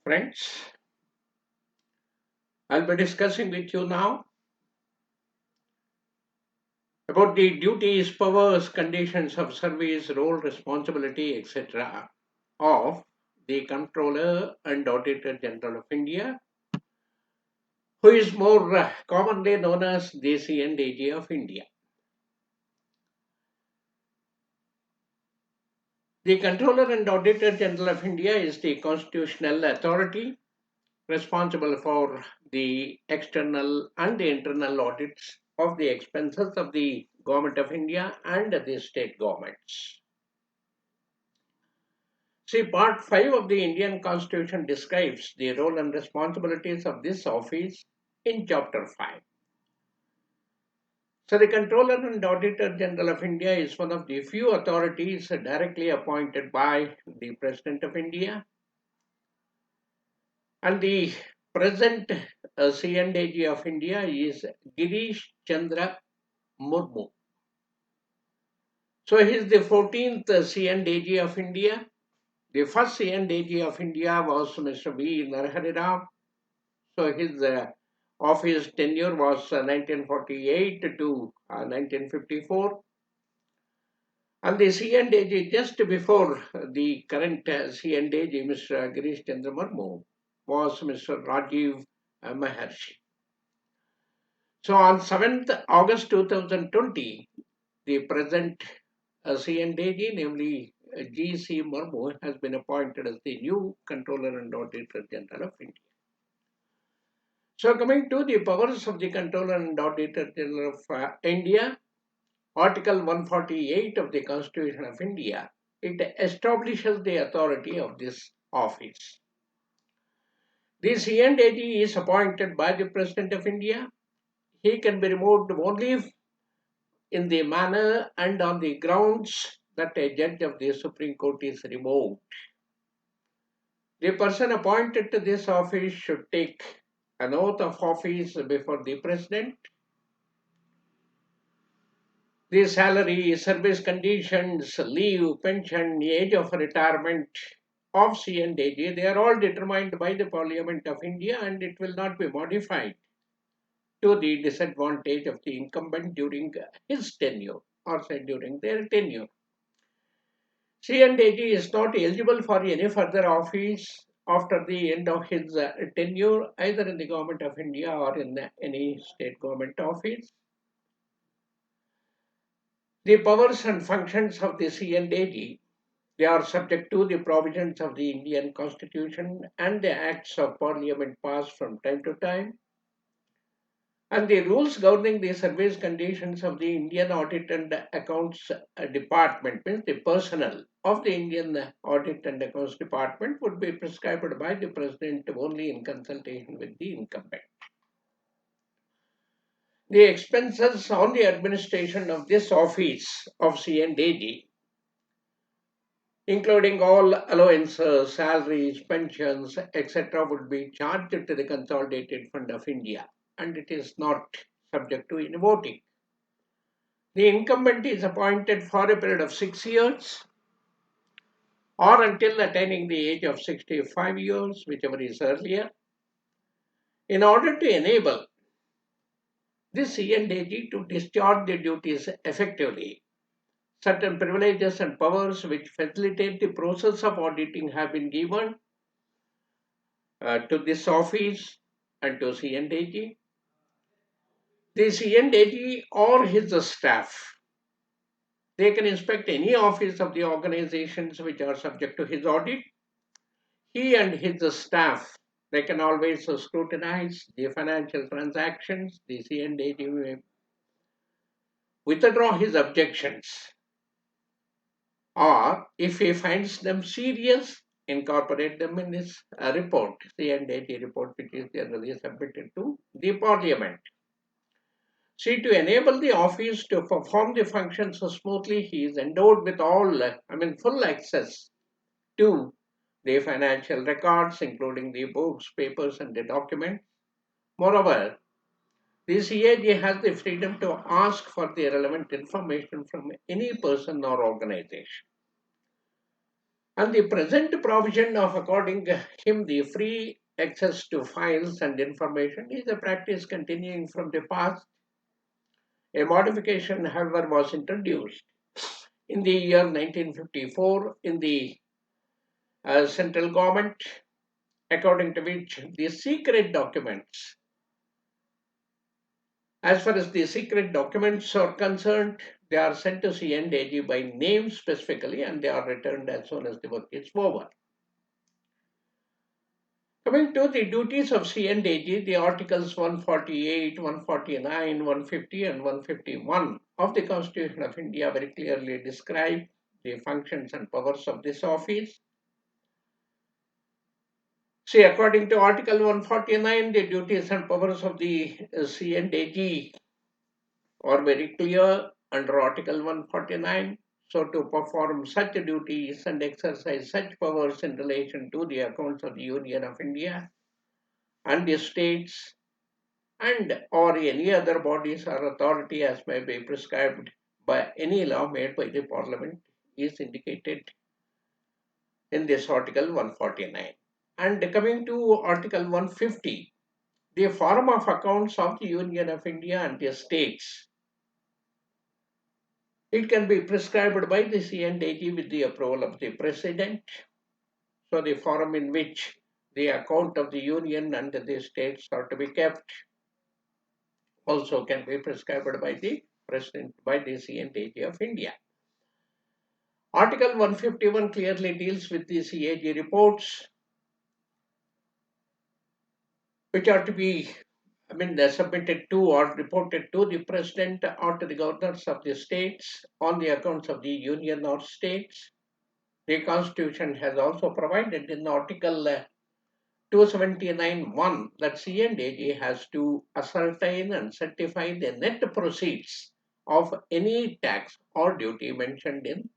Friends, I'll be discussing with you now about the duties, powers, conditions of service, role, responsibility, etc. of the Controller and Auditor General of India, who is more commonly known as the CNDG of India. The Controller and Auditor General of India is the constitutional authority responsible for the external and the internal audits of the expenses of the Government of India and the state governments. See, Part 5 of the Indian Constitution describes the role and responsibilities of this office in Chapter 5. So, the Controller and Auditor General of India is one of the few authorities directly appointed by the President of India, and the present CNDG of India is Girish Chandra Murmu. So he is the 14th CNDG of India. The first CNDG of India was Mr. V. Narahari Rao. So his office tenure was 1948 to 1954. And the CNDG just before the current CNDG, Mr. Girish Chandra Murmu, was Mr. Rajiv Maharshi. So on 7th August 2020, the present CNDG, namely G.C. Murmu, has been appointed as the new Controller and Auditor General of India. So coming to the powers of the Controller and Auditor General of India, Article 148 of the Constitution of India, it establishes the authority of this office. The CNDG is appointed by the President of India. He can be removed only in the manner and on the grounds that a judge of the Supreme Court is removed. The person appointed to this office should take an oath of office before the President. The salary, service conditions, leave, pension, age of retirement of CNDG, they are all determined by the Parliament of India, and it will not be modified to the disadvantage of the incumbent during his tenure or say during their tenure. CNDG is not eligible for any further office after the end of his tenure, either in the Government of India or in any state government office. The powers and functions of the CNDG, they are subject to the provisions of the Indian Constitution and the acts of Parliament passed from time to time. And the rules governing the service conditions of the Indian Audit and Accounts Department, means the personnel of the Indian Audit and Accounts Department, would be prescribed by the President only in consultation with the incumbent. The expenses on the administration of this office of CNDG, including all allowances, salaries, pensions, etc., would be charged to the Consolidated Fund of India, and it is not subject to any voting. The incumbent is appointed for a period of 6 years or until attaining the age of 65 years, whichever is earlier, in order to enable this CNDG to discharge the duties effectively. Certain privileges and powers which facilitate the process of auditing have been given to this office and to CNDG. The CNDG or his staff, they can inspect any office of the organizations which are subject to his audit. He and his staff, they can always scrutinize the financial transactions. The CNDG may withdraw his objections, or if he finds them serious, incorporate them in his report, CNDG report, which is generally submitted to the Parliament. See, to enable the office to perform the functions so smoothly, he is endowed with full access to the financial records, including the books, papers, and the documents. Moreover, the CAG has the freedom to ask for the relevant information from any person or organization. And the present provision of according him the free access to files and information is a practice continuing from the past. A modification, however, was introduced in the year 1954 in the central government, according to which the secret documents, as far as the secret documents are concerned, they are sent to CNAG by name specifically and they are returned as soon as the work is over. Coming to the duties of CNAG, the Articles 148, 149, 150, and 151 of the Constitution of India very clearly describe the functions and powers of this office. See, according to Article 149, the duties and powers of the CNAG are very clear under Article 149. So, to perform such duties and exercise such powers in relation to the accounts of the Union of India and the states and or any other bodies or authority as may be prescribed by any law made by the Parliament is indicated in this Article 149. And coming to Article 150, the form of accounts of the Union of India and the states, it can be prescribed by the CNAG with the approval of the President. So the form in which the account of the Union and the states are to be kept also can be prescribed by the President, by the CNAG of India. Article 151 clearly deals with the CAG reports, which are to be submitted to or reported to the President or to the governors of the states on the accounts of the Union or states. The Constitution has also provided in Article 279(1) that CNAG has to ascertain and certify the net proceeds of any tax or duty mentioned in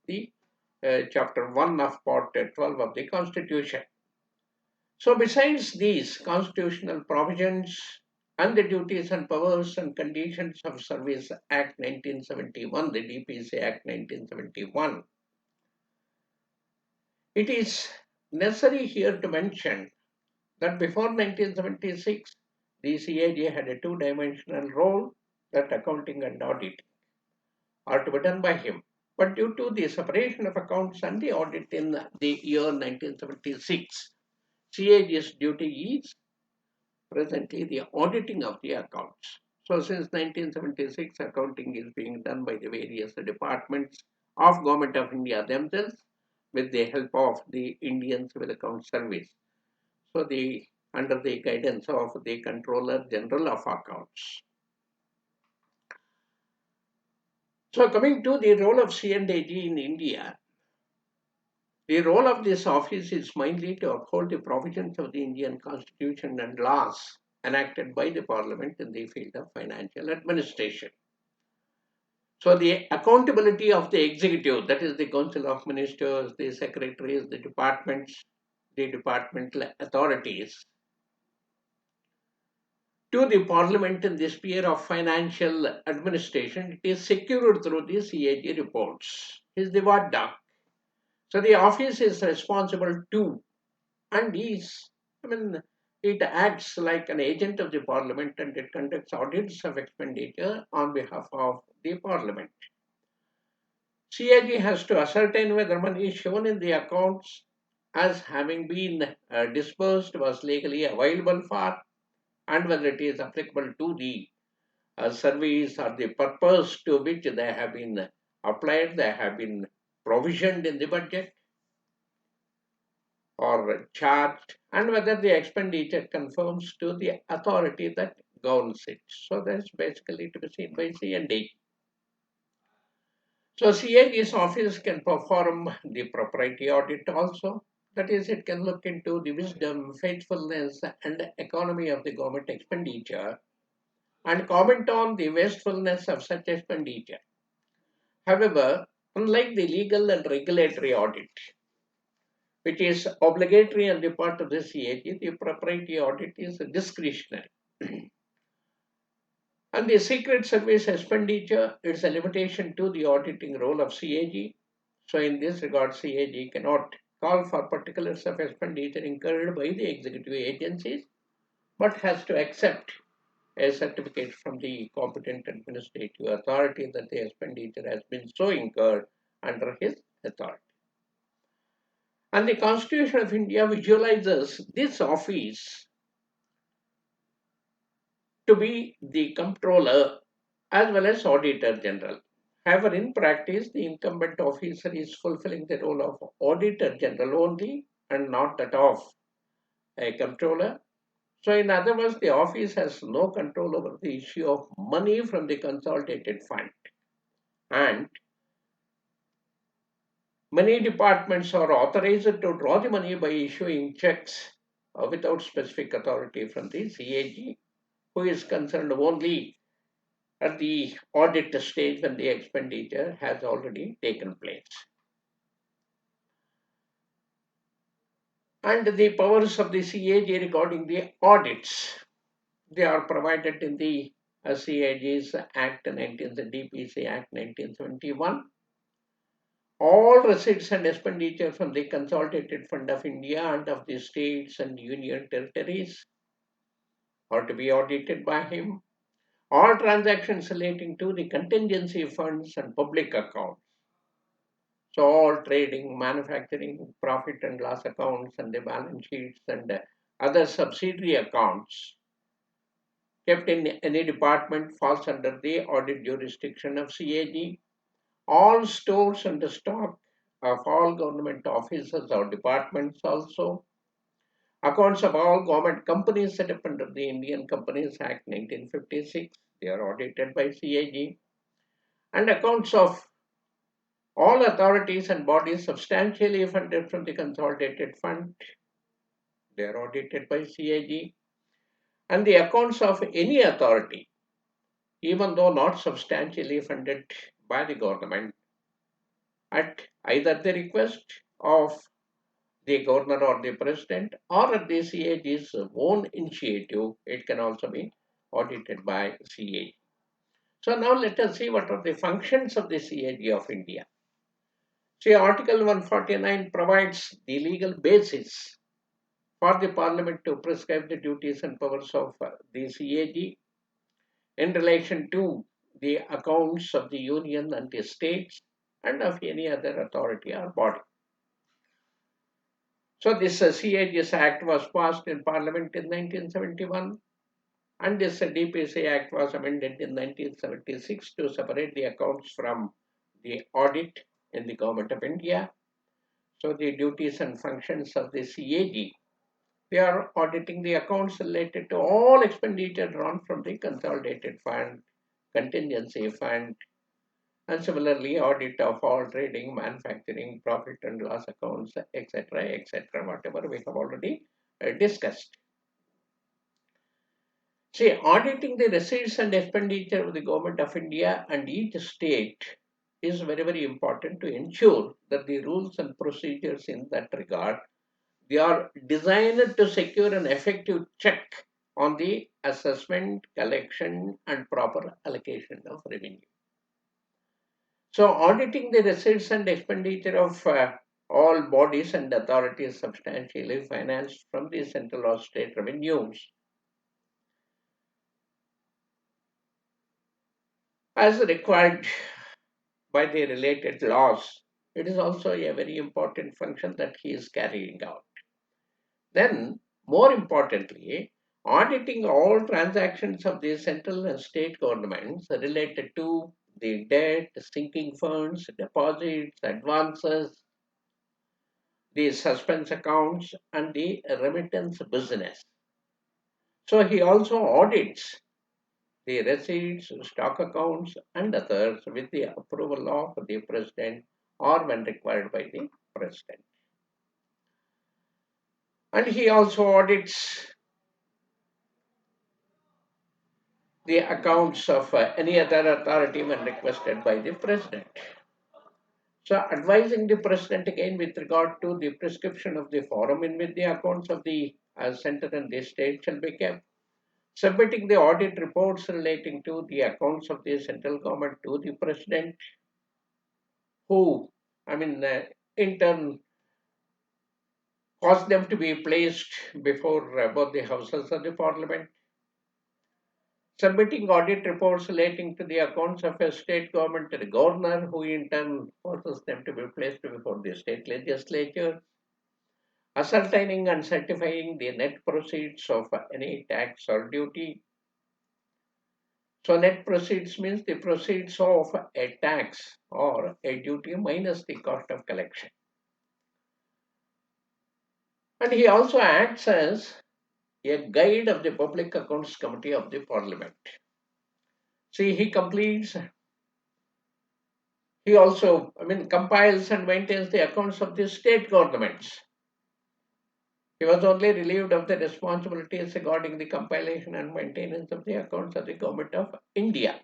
the Chapter 1 of Part 12 of the Constitution. So, besides these constitutional provisions and the duties and powers and conditions of Service Act 1971, the DPC Act 1971, it is necessary here to mention that before 1976, the CAG had a two-dimensional role that accounting and auditing are to be done by him. But due to the separation of accounts and the audit in the year 1976, CAG's duty is presently the auditing of the accounts. So since 1976, accounting is being done by the various departments of Government of India themselves with the help of the Indian Civil Account Service. So under the guidance of the Controller General of Accounts. So coming to the role of CNAG in India, the role of this office is mainly to uphold the provisions of the Indian Constitution and laws enacted by the Parliament in the field of financial administration. So the accountability of the executive, that is the Council of Ministers, the secretaries, the departments, the departmental authorities, to the Parliament in the sphere of financial administration, it is secured through the CAG reports. Is the Vada. So the office is responsible to and it acts like an agent of the Parliament and it conducts audits of expenditure on behalf of the Parliament. CAG has to ascertain whether money shown in the accounts as having been disbursed was legally available for and whether it is applicable to the service or the purpose to which they have been applied, they have been provisioned in the budget or charged, and whether the expenditure conforms to the authority that governs it. So that's basically to be seen by C&D. So CAG's office can perform the propriety audit also. That is, it can look into the wisdom, faithfulness, and economy of the government expenditure and comment on the wastefulness of such expenditure. However, unlike the legal and regulatory audit, which is obligatory on the part of the CAG, the propriety audit is discretionary. And the Secret Service expenditure is a limitation to the auditing role of CAG. So in this regard, CAG cannot call for particulars of expenditure incurred by the executive agencies, but has to accept a certificate from the competent administrative authority that the expenditure has been so incurred under his authority. And the Constitution of India visualizes this office to be the controller as well as auditor general. However, in practice, the incumbent officer is fulfilling the role of auditor general only and not that of a controller. So, in other words, the office has no control over the issue of money from the consolidated fund. And many departments are authorized to draw the money by issuing checks without specific authority from the CAG, who is concerned only at the audit stage when the expenditure has already taken place. And the powers of the CAG regarding the audits, they are provided in the CAG's Act 19, the DPC Act 1971. All receipts and expenditure from the Consolidated Fund of India and of the states and union territories are to be audited by him. All transactions relating to the contingency funds and public accounts. So all trading, manufacturing, profit and loss accounts and the balance sheets and other subsidiary accounts kept in any department falls under the audit jurisdiction of CAG. All stores and the stock of all government offices or departments also. Accounts of all government companies set up under the Indian Companies Act 1956, they are audited by CAG. And accounts of all authorities and bodies substantially funded from the consolidated fund, they are audited by CAG. And the accounts of any authority, even though not substantially funded by the government, at either the request of the governor or the president or at the CAG's own initiative, it can also be audited by CAG. So now let us see what are the functions of the CAG of India. See, Article 149 provides the legal basis for the Parliament to prescribe the duties and powers of the CAG in relation to the accounts of the Union and the states and of any other authority or body. So this CAG's Act was passed in Parliament in 1971 and this DPC Act was amended in 1976 to separate the accounts from the audit in the Government of India. So the duties and functions of the CAG, they are auditing the accounts related to all expenditure drawn from the consolidated fund, contingency fund, and similarly audit of all trading, manufacturing, profit and loss accounts, etc., whatever we have already discussed. See, auditing the receipts and expenditure of the Government of India and each state is very, very important to ensure that the rules and procedures in that regard, they are designed to secure an effective check on the assessment, collection, and proper allocation of revenue. So, auditing the receipts and expenditure of all bodies and authorities substantially financed from the central or state revenues as required by the related laws, it is also a very important function that he is carrying out. Then, more importantly, auditing all transactions of the central and state governments related to the debt, sinking funds, deposits, advances, the suspense accounts, and the remittance business. So he also audits the receipts, stock accounts, and others with the approval of the president or when required by the president. And he also audits the accounts of any other authority when requested by the president. So, advising the president again with regard to the prescription of the forum in which the accounts of the center and the state shall be kept, submitting the audit reports relating to the accounts of the central government to the president, who I mean, in turn, caused them to be placed before both the houses of the parliament, submitting audit reports relating to the accounts of a state government to the governor, who in turn forces them to be placed before the state legislature, ascertaining and certifying the net proceeds of any tax or duty. So net proceeds means the proceeds of a tax or a duty minus the cost of collection. And he also acts as a guide of the Public Accounts Committee of the Parliament. See, he also, compiles and maintains the accounts of the state governments. He was only relieved of the responsibilities regarding the compilation and maintenance of the accounts of the Government of India.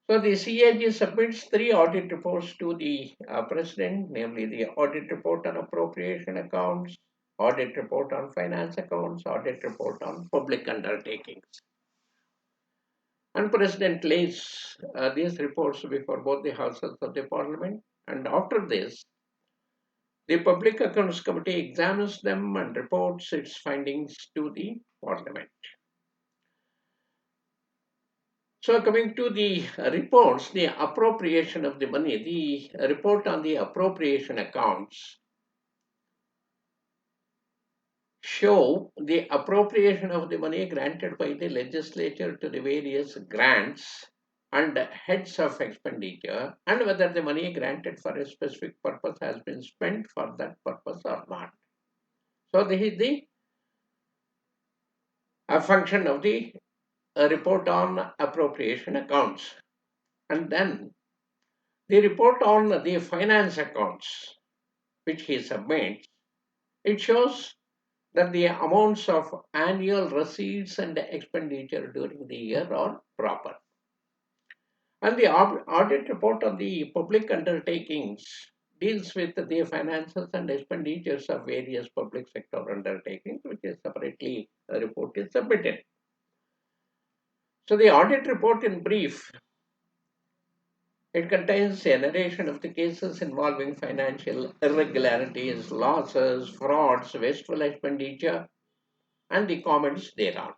So the CAG submits three audit reports to the President, namely the audit report on appropriation accounts, audit report on finance accounts, audit report on public undertakings. And President lays these reports before both the houses of the Parliament, and after this, the Public Accounts Committee examines them and reports its findings to the Parliament. So coming to the reports, the appropriation of the money, the report on the appropriation accounts show the appropriation of the money granted by the legislature to the various grants and heads of expenditure, and whether the money granted for a specific purpose has been spent for that purpose or not. So this is the a function of the report on appropriation accounts. And then the report on the finance accounts, which he submits, it shows that the amounts of annual receipts and expenditure during the year are proper. And the audit report on the public undertakings deals with the finances and expenditures of various public sector undertakings, which is separately a report is submitted. So the audit report in brief, it contains a narration of the cases involving financial irregularities, losses, frauds, wasteful expenditure, and the comments thereon.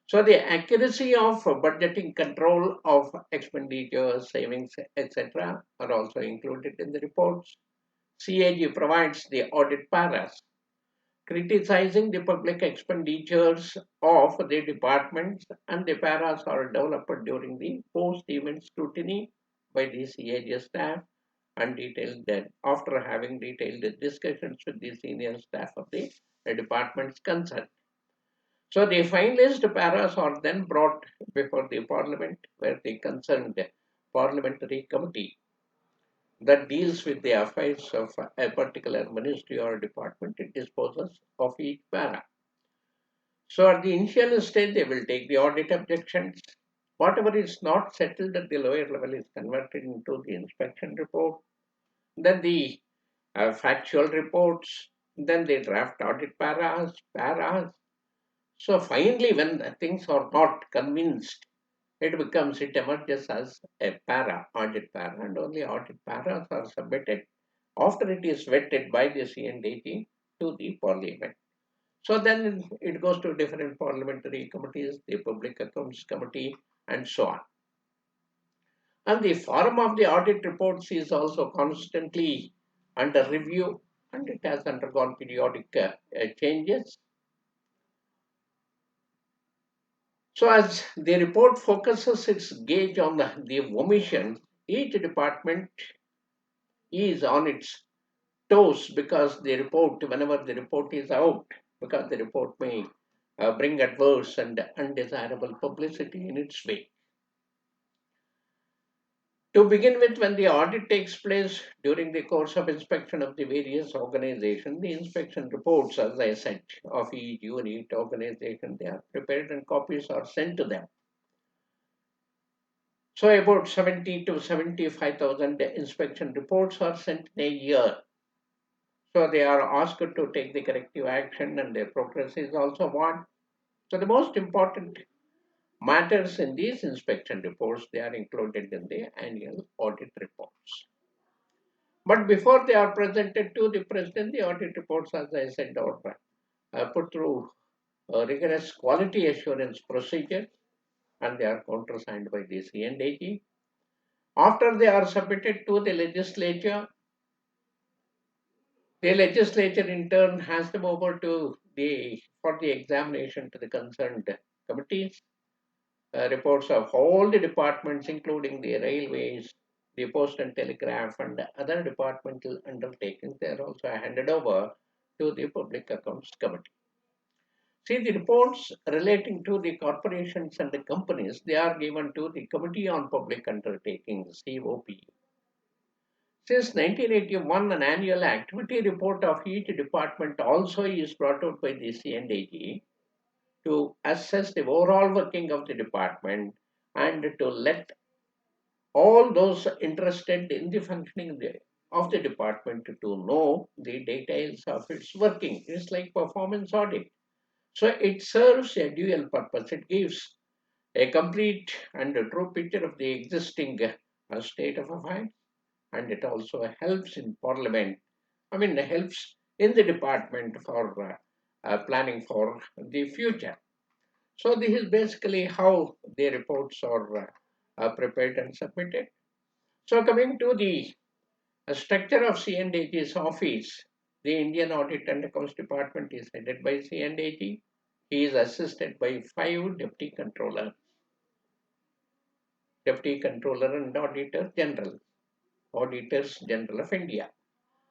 So the accuracy of budgeting, control of expenditure, savings, etc. are also included in the reports. CAG provides the audit paras, criticizing the public expenditures of the departments, and the paras are developed during the post-event scrutiny by the CAG staff and detailed that after having detailed discussions with the senior staff of the departments concerned. So the finalist paras are then brought before the Parliament, where the concerned parliamentary committee that deals with the affairs of a particular ministry or department, it disposes of each para. So at the initial stage, they will take the audit objections. Whatever is not settled at the lower level is converted into the inspection report, then the factual reports, then the draft audit paras. So finally, when the things are not convinced, it emerges as a audit para, and only audit paras are submitted after it is vetted by the CNDG to the Parliament. So then it goes to different parliamentary committees, the Public Accounts Committee, and so on. And the form of the audit reports is also constantly under review, and it has undergone periodic changes. So as the report focuses its gaze on the omission, each department is on its toes because whenever the report is out, because the report may bring adverse and undesirable publicity in its way. To begin with, when the audit takes place during the course of inspection of the various organizations, the inspection reports, as I said, of each unit organization, they are prepared and copies are sent to them. So about 70 to 75,000 inspection reports are sent in a year. So they are asked to take the corrective action, and their progress is also watched. So the most important matters in these inspection reports, they are included in the annual audit reports. But before they are presented to the president, the audit reports, as I said, are put through a rigorous quality assurance procedure, and they are countersigned by the CNAG. After they are submitted to the legislature in turn has them over to the for the examination to the concerned committees. Reports of all the departments, including the railways, the post and telegraph, and other departmental undertakings, they are also handed over to the Public Accounts Committee. See, the reports relating to the corporations and the companies, they are given to the Committee on Public Undertakings, COP. Since 1981, an annual activity report of each department also is brought out by the CNAG to assess the overall working of the department and to let all those interested in the functioning of the department to know the details of its working. It's like performance audit. So it serves a dual purpose. It gives a complete and a true picture of the existing state of affairs, and it also helps in Parliament. I mean, it helps in the department for planning for the future. So this is basically how the reports are prepared and submitted. So coming to the structure of CNAG's office, the Indian Audit and Accounts Department is headed by CNAG. He is assisted by five Deputy Controller and Auditors General of India.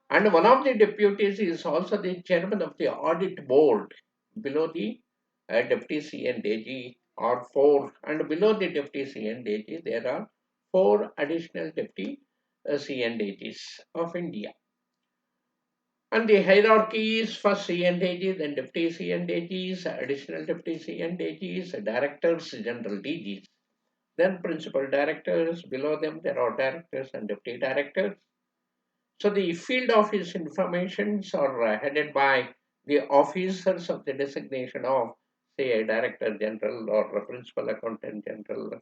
And one of the deputies is also the chairman of the audit board below the deputy CNAG or four, and below the deputy CNAG there are four additional deputy CNAGs of India. And the hierarchy is first CNAG, then deputy CNAGs, additional deputy CNAGs, directors, general DGs, then principal directors. Below them there are directors and deputy directors. So the field office informations are headed by the officers of the designation of, say, a director general or a principal accountant general,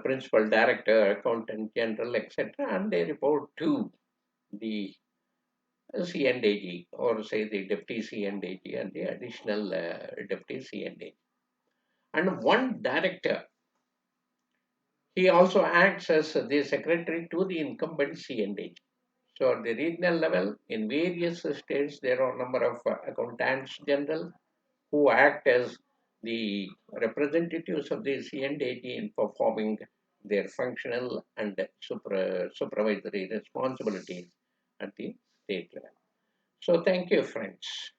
principal director, accountant general, etc., and they report to the CNAG or say the deputy CNAG and the additional deputy CNAG. And one director, he also acts as the secretary to the incumbent CNAG. So at the regional level, in various states, there are a number of accountants general who act as the representatives of the CNAG in performing their functional and supervisory responsibilities at the state level. So thank you, friends.